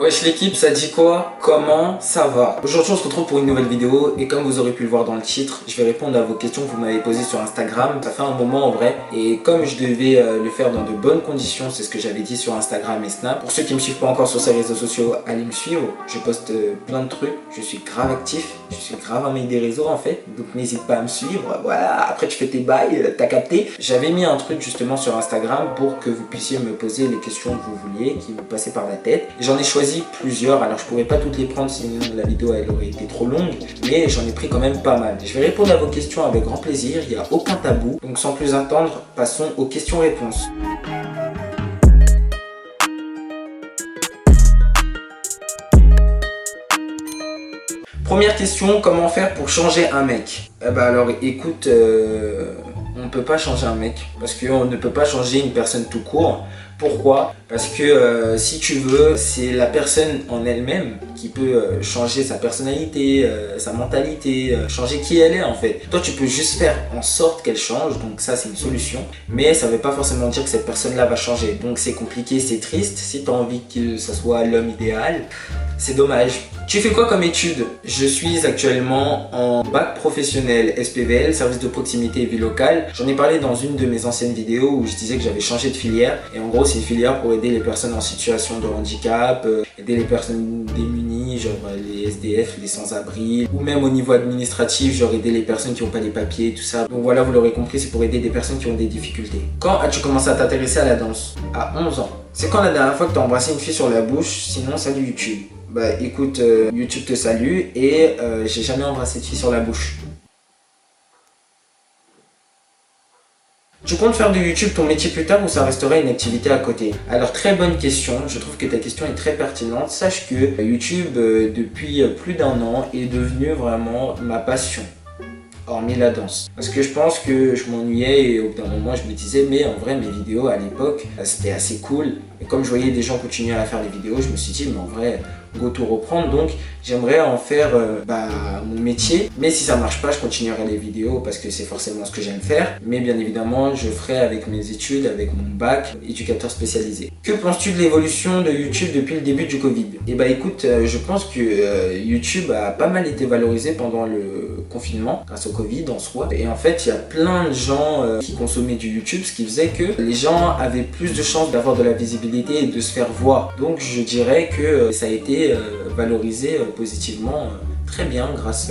Wesh l'équipe, ça dit quoi? Comment ça va? Aujourd'hui on se retrouve pour une nouvelle vidéo et comme vous aurez pu le voir dans le titre, je vais répondre à vos questions que vous m'avez posées sur Instagram. Ça fait un moment en vrai et comme je devais le faire dans de bonnes conditions, c'est ce que j'avais dit sur Instagram et Snap. Pour ceux qui ne me suivent pas encore sur ces réseaux sociaux, allez me suivre. Je poste plein de trucs, je suis grave actif, je suis grave un mec des réseaux en fait. Donc n'hésite pas à me suivre, voilà. Après tu fais tes bails, t'as capté. J'avais mis un truc justement sur Instagram pour que vous puissiez me poser les questions que vous vouliez, qui vous passaient par la tête. J'en ai choisi plusieurs, alors je pourrais pas toutes les prendre sinon la vidéo elle aurait été trop longue, mais j'en ai pris quand même pas mal. Je vais répondre à vos questions avec grand plaisir, il n'y a aucun tabou, donc sans plus attendre, passons aux questions-réponses. Première question, comment faire pour changer un mec? Alors écoute, on ne peut pas changer un mec, parce qu'on ne peut pas changer une personne tout court. Pourquoi? Parce que si tu veux, c'est la personne en elle-même qui peut changer sa personnalité, sa mentalité, changer qui elle est en fait. Toi tu peux juste faire en sorte qu'elle change, donc ça c'est une solution. Mais ça ne veut pas forcément dire que cette personne-là va changer. Donc c'est compliqué, c'est triste. Si tu as envie que ça soit l'homme idéal, c'est dommage. Tu fais quoi comme étude? Je suis actuellement en bac professionnel SPVL, service de proximité et vie locale. J'en ai parlé dans une de mes anciennes vidéos où je disais que j'avais changé de filière. Et en gros, c'est une filière pour aider les personnes en situation de handicap, aider les personnes démunies, genre les SDF, les sans-abri, ou même au niveau administratif, genre aider les personnes qui n'ont pas les papiers, tout ça. Donc voilà, vous l'aurez compris, c'est pour aider des personnes qui ont des difficultés. Quand as-tu commencé à t'intéresser à la danse? À 11 ans. C'est quand la dernière fois que tu as embrassé une fille sur la bouche? Sinon, salut YouTube. Bah écoute, YouTube te salue et j'ai jamais embrassé de fille sur la bouche. Tu comptes faire de YouTube ton métier plus tard ou ça resterait une activité à côté? Alors très bonne question, je trouve que ta question est très pertinente. Sache que YouTube depuis plus d'un an est devenu vraiment ma passion. Hormis la danse. Parce que je pense que je m'ennuyais et au bout d'un moment je me disais mais en vrai mes vidéos à l'époque c'était assez cool. Et comme je voyais des gens continuer à faire les vidéos, je me suis dit mais en vrai go tout reprendre, donc j'aimerais en faire mon métier. Mais si ça marche pas, je continuerai les vidéos parce que c'est forcément ce que j'aime faire. Mais bien évidemment, je ferai avec mes études, avec mon bac, éducateur spécialisé. Que penses-tu de l'évolution de YouTube depuis le début du Covid? Et bah écoute, je pense que YouTube a pas mal été valorisé pendant le confinement, grâce au Covid en soi. Et en fait, il y a plein de gens qui consommaient du YouTube, ce qui faisait que les gens avaient plus de chances d'avoir de la visibilité et de se faire voir. Donc je dirais que ça a été valorisé positivement très bien grâce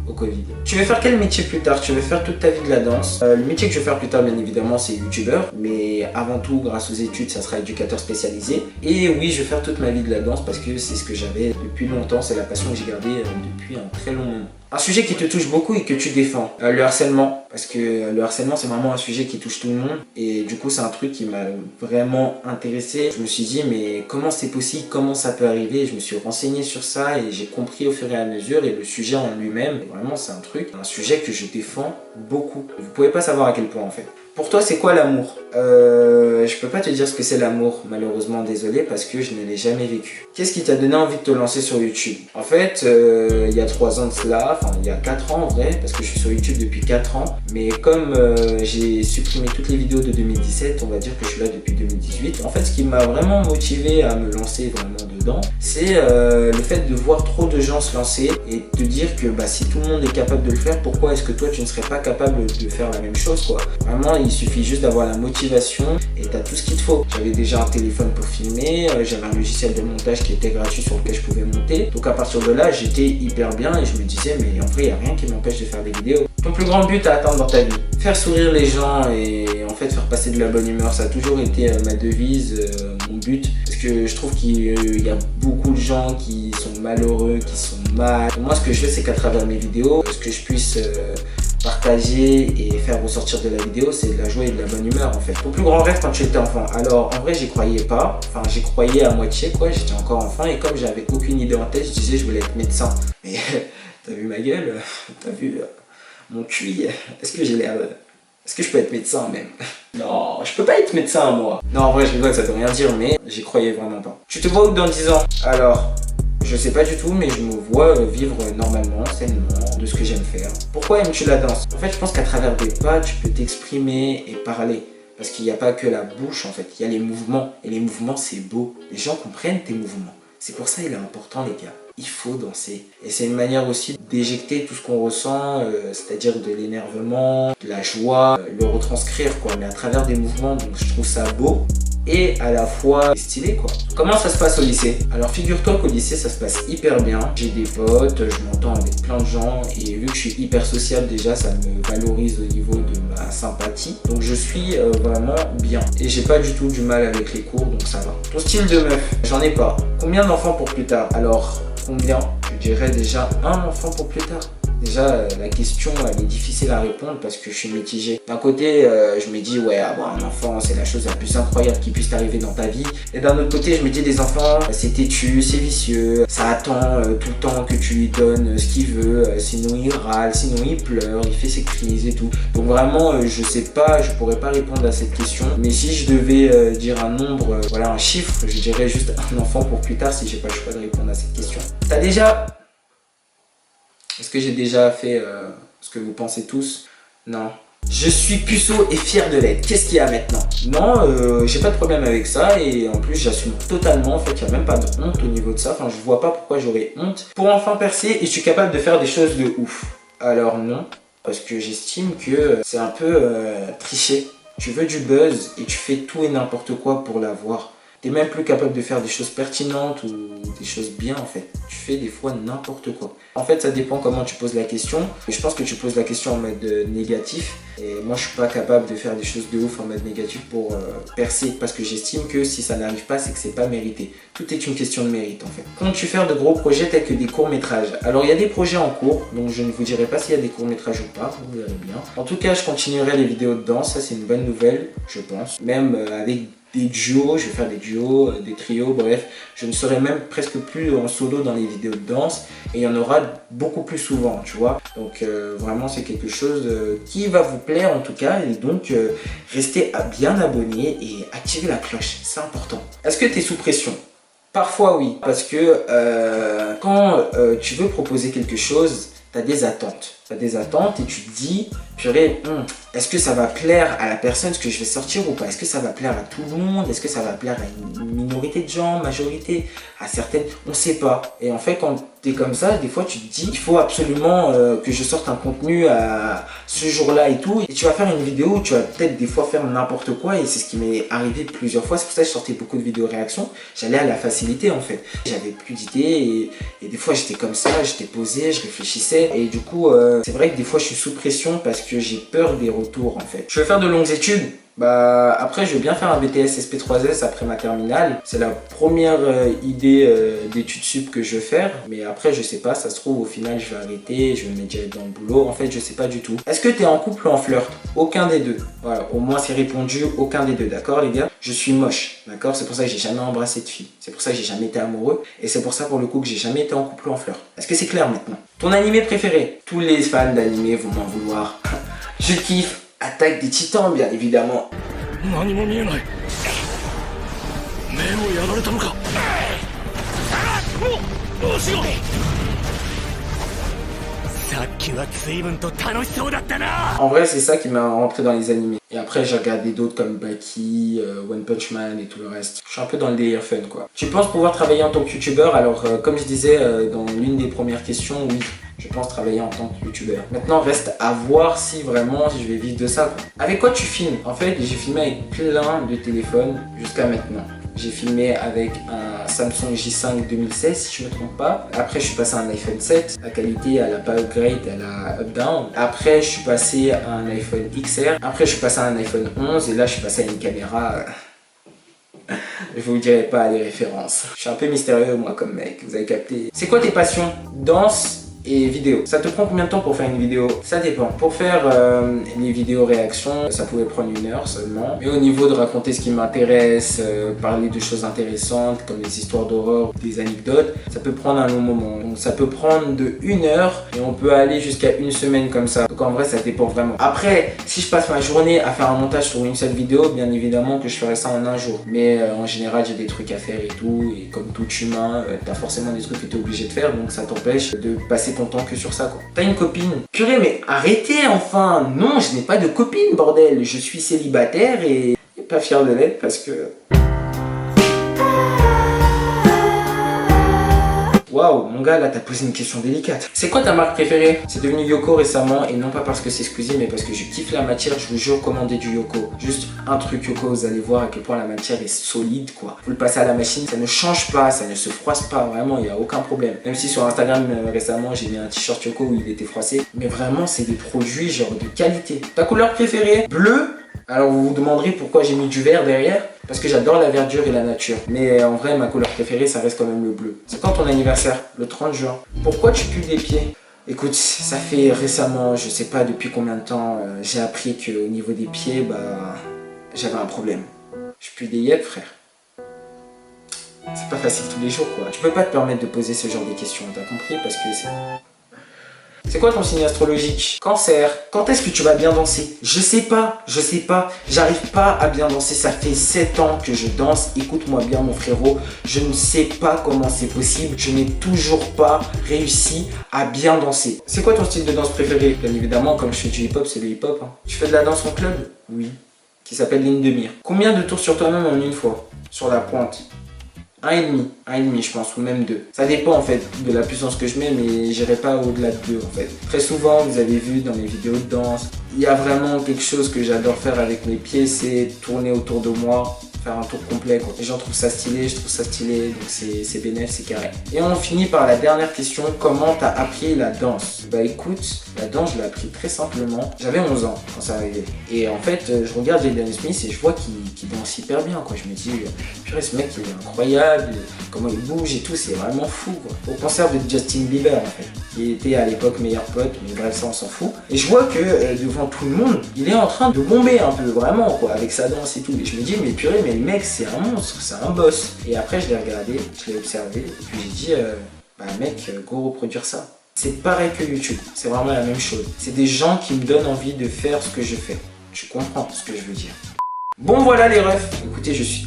au Covid. Tu veux faire quel métier plus tard? Tu veux faire toute ta vie de la danse? Le métier que je vais faire plus tard bien évidemment c'est youtubeur, mais avant tout grâce aux études ça sera éducateur spécialisé. Et oui, je vais faire toute ma vie de la danse parce que c'est ce que j'avais depuis longtemps, c'est la passion que j'ai gardée depuis un très long moment. Un sujet qui te touche beaucoup et que tu défends, le harcèlement. Parce que le harcèlement c'est vraiment un sujet qui touche tout le monde. Et du coup c'est un truc qui m'a vraiment intéressé. Je me suis dit mais comment c'est possible, comment ça peut arriver? Je me suis renseigné sur ça et j'ai compris au fur et à mesure. Et le sujet en lui-même, vraiment c'est un sujet que je défends beaucoup. Vous pouvez pas savoir à quel point en fait. Pour toi, c'est quoi l'amour? Je peux pas te dire ce que c'est l'amour, malheureusement, désolé, parce que je ne l'ai jamais vécu. Qu'est-ce qui t'a donné envie de te lancer sur YouTube? En fait, il y a 3 ans de cela, enfin il y a 4 ans en vrai, parce que je suis sur YouTube depuis 4 ans, mais comme j'ai supprimé toutes les vidéos de 2017, on va dire que je suis là depuis 2018. En fait, ce qui m'a vraiment motivé à me lancer vraiment dedans, c'est le fait de voir trop de gens se lancer et de dire que si tout le monde est capable de le faire, pourquoi est-ce que toi tu ne serais pas capable de faire la même chose quoi? Vraiment, il suffit juste d'avoir la motivation et t'as tout ce qu'il te faut. J'avais déjà un téléphone pour filmer, j'avais un logiciel de montage qui était gratuit sur lequel je pouvais monter. Donc à partir de là, j'étais hyper bien et je me disais mais en vrai, il n'y a rien qui m'empêche de faire des vidéos. Ton plus grand but à atteindre dans ta vie? Faire sourire les gens et en fait faire passer de la bonne humeur, ça a toujours été ma devise, mon but. Parce que je trouve qu'il y a beaucoup de gens qui sont malheureux, qui sont mal. Moi ce que je fais c'est qu'à travers mes vidéos, ce que je puisse partager et faire ressortir de la vidéo, c'est de la joie et de la bonne humeur en fait. Ton plus grand rêve quand tu étais enfant? Alors en vrai j'y croyais pas, enfin j'y croyais à moitié quoi, j'étais encore enfant et comme j'avais aucune idée en tête, je disais je voulais être médecin. Mais t'as vu ma gueule? T'as vu mon cul? Est-ce que j'ai l'air... Est-ce que je peux être médecin même? Non, je peux pas être médecin moi. Non en vrai je rigole, ça veut rien dire mais j'y croyais vraiment pas. Tu te vois où dans 10 ans? Alors... Je sais pas du tout, mais je me vois vivre normalement, sainement, de ce que j'aime faire. Pourquoi aimes-tu la danse? En fait, je pense qu'à travers des pas, tu peux t'exprimer et parler. Parce qu'il n'y a pas que la bouche en fait, il y a les mouvements. Et les mouvements c'est beau. Les gens comprennent tes mouvements. C'est pour ça il est important les gars. Il faut danser. Et c'est une manière aussi d'éjecter tout ce qu'on ressent, c'est-à-dire de l'énervement, de la joie, le retranscrire quoi, mais à travers des mouvements. Donc je trouve ça beau et à la fois stylé quoi. Comment ça se passe au lycée? Alors figure-toi qu'au lycée ça se passe hyper bien. J'ai des potes, je m'entends avec plein de gens et vu que je suis hyper sociable déjà ça me valorise au niveau de ma sympathie. Donc je suis vraiment bien et j'ai pas du tout du mal avec les cours donc ça va. Ton style de meuf? J'en ai pas. Combien d'enfants pour plus tard? Alors combien? Je dirais déjà un enfant pour plus tard. Déjà, la question, elle est difficile à répondre parce que je suis mitigé. D'un côté, je me dis, ouais, avoir un enfant, c'est la chose la plus incroyable qui puisse t'arriver dans ta vie. Et d'un autre côté, je me dis, des enfants, c'est têtu, c'est vicieux, ça attend tout le temps que tu lui donnes ce qu'il veut, sinon il râle, sinon il pleure, il fait ses crises et tout. Donc vraiment, je sais pas, je pourrais pas répondre à cette question. Mais si je devais dire un nombre, voilà, un chiffre, je dirais juste un enfant pour plus tard si j'ai pas le choix de répondre à cette question. T'as déjà... Est-ce que j'ai déjà fait ce que vous pensez tous? Non. Je suis puceau et fier de l'être. Qu'est-ce qu'il y a maintenant? Non, j'ai pas de problème avec ça et en plus j'assume totalement. En fait, il n'y a même pas de honte au niveau de ça. Enfin, je vois pas pourquoi j'aurais honte. Pour enfin percer, et je suis capable de faire des choses de ouf. Alors non, parce que j'estime que c'est un peu tricher. Tu veux du buzz et tu fais tout et n'importe quoi pour l'avoir. T'es même plus capable de faire des choses pertinentes ou des choses bien en fait. Tu fais des fois n'importe quoi. En fait, ça dépend comment tu poses la question. Je pense que tu poses la question en mode négatif. Et moi, je suis pas capable de faire des choses de ouf en mode négatif pour percer. Parce que j'estime que si ça n'arrive pas, c'est que c'est pas mérité. Tout est une question de mérite en fait. Comptes-tu faire de gros projets tels que des courts-métrages? Alors, il y a des projets en cours. Donc, je ne vous dirai pas s'il y a des courts-métrages ou pas. Vous verrez bien. En tout cas, je continuerai les vidéos de danse. Ça, c'est une bonne nouvelle, je pense. Même avec des duos, je vais faire des duos, des trios, bref. Je ne serai même presque plus en solo dans les vidéos de danse et il y en aura beaucoup plus souvent, tu vois. Donc vraiment c'est quelque chose qui va vous plaire en tout cas et donc restez bien abonnés et activez la cloche, c'est important. Est-ce que tu es sous pression? Parfois oui, parce que quand tu veux proposer quelque chose, tu as des attentes. Tu as des attentes et tu te dis, purée, est-ce que ça va plaire à la personne ce que je vais sortir ou pas? Est-ce que ça va plaire à tout le monde? Est-ce que ça va plaire à une minorité de gens, majorité, à certaines? On ne sait pas. Et en fait, quand tu es comme ça, des fois tu te dis, il faut absolument que je sorte un contenu à ce jour-là et tout. Et tu vas faire une vidéo où tu vas peut-être des fois faire n'importe quoi et c'est ce qui m'est arrivé plusieurs fois. C'est pour ça que je sortais beaucoup de vidéos réactions. J'allais à la facilité en fait. J'avais plus d'idées et des fois j'étais comme ça, j'étais posé, je réfléchissais. Et du coup, c'est vrai que des fois je suis sous pression parce que j'ai peur des retours en fait. Je vais faire de longues études. Bah après je vais bien faire un BTS SP3S après ma terminale. C'est la première idée d'études sup que je vais faire. Mais après je sais pas, ça se trouve au final je vais arrêter, je vais me mettre direct dans le boulot. En fait je sais pas du tout. Est-ce que tu es en couple ou en flirt? Aucun des deux. Voilà, au moins c'est répondu, aucun des deux, d'accord les gars? Je suis moche, d'accord? C'est pour ça que j'ai jamais embrassé de fille. C'est pour ça que j'ai jamais été amoureux. Et c'est pour ça pour le coup que j'ai jamais été en couple ou en flirt. Est-ce que c'est clair maintenant? Ton animé préféré? Tous les fans d'animé vont m'en vouloir. Je kiffe Attaque des Titans, bien évidemment. En vrai, c'est ça qui m'a rentré dans les animés. Et après, j'ai regardé d'autres comme Baki, One Punch Man et tout le reste. Je suis un peu dans le délire fun, quoi. Tu penses pouvoir travailler en tant que youtubeur? Alors, comme je disais dans l'une des premières questions, oui. Je pense travailler en tant que youtubeur. Maintenant, reste à voir si vraiment je vais vivre de ça, quoi. Avec quoi tu filmes? En fait, j'ai filmé avec plein de téléphones jusqu'à maintenant. J'ai filmé avec un Samsung J5 2016 si je ne me trompe pas. Après je suis passé à un iPhone 7. La qualité elle n'a pas upgrade, elle a up down. Après je suis passé à un iPhone XR. Après je suis passé à un iPhone 11 et là je suis passé à une caméra. Je vous dirai pas les références. Je suis un peu mystérieux moi comme mec, vous avez capté. C'est quoi tes passions? Danse et vidéo. Ça te prend combien de temps pour faire une vidéo? Ça dépend. Pour faire les vidéos réactions, ça pouvait prendre 1 heure seulement. Mais au niveau de raconter ce qui m'intéresse, parler de choses intéressantes comme les histoires d'horreur, des anecdotes, ça peut prendre un long moment. Donc ça peut prendre de 1 heure et on peut aller jusqu'à 1 semaine comme ça. Donc en vrai ça dépend vraiment. Après, si je passe ma journée à faire un montage sur une seule vidéo, bien évidemment que je ferai ça en un jour. Mais en général j'ai des trucs à faire et tout. Et comme tout humain, t'as forcément des trucs que t'es obligé de faire. Donc ça t'empêche de passer ton temps que sur ça, quoi. T'as une copine? Purée, mais arrêtez enfin! Non, je n'ai pas de copine, bordel! Je suis célibataire et pas fier de l'être parce que... Waouh, mon gars, là, t'as posé une question délicate. C'est quoi ta marque préférée? C'est devenu Yoko récemment, et non pas parce que c'est Squeezie, mais parce que je kiffe la matière. Je vous jure, commandez du Yoko. Juste un truc Yoko, vous allez voir à quel point la matière est solide, quoi. Vous le passez à la machine, ça ne change pas, ça ne se froisse pas, vraiment, il n'y a aucun problème. Même si sur Instagram, récemment, j'ai mis un t-shirt Yoko où il était froissé. Mais vraiment, c'est des produits genre de qualité. Ta couleur préférée? Bleu? Alors vous vous demanderez pourquoi j'ai mis du vert derrière. Parce que j'adore la verdure et la nature. Mais en vrai, ma couleur préférée, ça reste quand même le bleu. C'est quand ton anniversaire? Le 30 juin. Pourquoi tu pues des pieds? Écoute, ça fait récemment, je sais pas depuis combien de temps, j'ai appris qu'au niveau des pieds, j'avais un problème. Je pue des yeux, frère. C'est pas facile tous les jours, quoi. Tu peux pas te permettre de poser ce genre de questions, t'as compris? Parce que c'est... C'est quoi ton signe astrologique? Cancer. Quand est-ce que tu vas bien danser? Je sais pas. J'arrive pas à bien danser. Ça fait 7 ans que je danse. Écoute-moi bien, mon frérot. Je ne sais pas comment c'est possible. Je n'ai toujours pas réussi à bien danser. C'est quoi ton style de danse préféré? Bien évidemment, comme je fais du hip-hop, c'est le hip-hop. Hein. Tu fais de la danse en club? Oui. Qui s'appelle ligne de mire. Combien de tours sur toi-même en une fois? Sur la pointe? 1,5 je pense, ou même 2. Ça dépend en fait de la puissance que je mets, mais j'irai pas au-delà de 2 en fait. Très souvent, vous avez vu dans mes vidéos de danse, il y a vraiment quelque chose que j'adore faire avec mes pieds, c'est tourner autour de moi, faire un tour complet quoi. Les gens trouvent ça stylé, je trouve ça stylé, donc c'est bénéf, c'est carré. Et on finit par la dernière question, comment t'as appris la danse? Bah écoute, la danse je l'ai appris très simplement. J'avais 11 ans quand ça arrivait. Et en fait, je regarde Jaden Smith et je vois qu'il danse hyper bien quoi. Je me dis, purée ce mec il est incroyable, comment il bouge et tout, c'est vraiment fou quoi. Au concert de Justin Bieber en fait, qui était à l'époque meilleur pote, mais bref ça on s'en fout. Et je vois que devant tout le monde, il est en train de bomber un peu vraiment quoi, avec sa danse et tout. Et je me dis, mais purée, mais le mec c'est un monstre, c'est un boss. Et après je l'ai regardé, je l'ai observé, et puis j'ai dit, mec, go reproduire ça. C'est pareil que YouTube, c'est vraiment la même chose. C'est des gens qui me donnent envie de faire ce que je fais. Tu comprends ce que je veux dire. Bon voilà les refs, écoutez je suis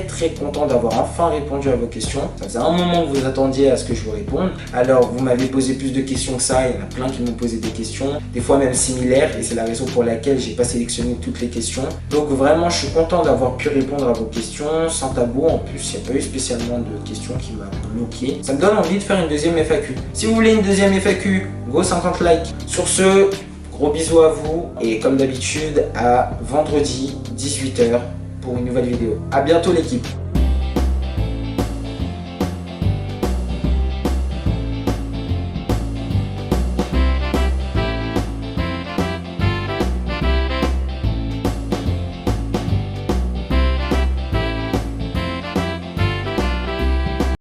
très content d'avoir enfin répondu à vos questions. Ça faisait un moment que vous attendiez à ce que je vous réponde. Alors vous m'avez posé plus de questions que ça, il y en a plein qui m'ont posé des questions, des fois même similaires et c'est la raison pour laquelle j'ai pas sélectionné toutes les questions. Donc vraiment je suis content d'avoir pu répondre à vos questions sans tabou. En plus il n'y a pas eu spécialement de questions qui m'a bloqué. Ça me donne envie de faire une deuxième FAQ. Si vous voulez une deuxième FAQ, go 50 likes. Sur ce, gros bisous à vous et comme d'habitude à vendredi 18 h pour une nouvelle vidéo. A bientôt l'équipe.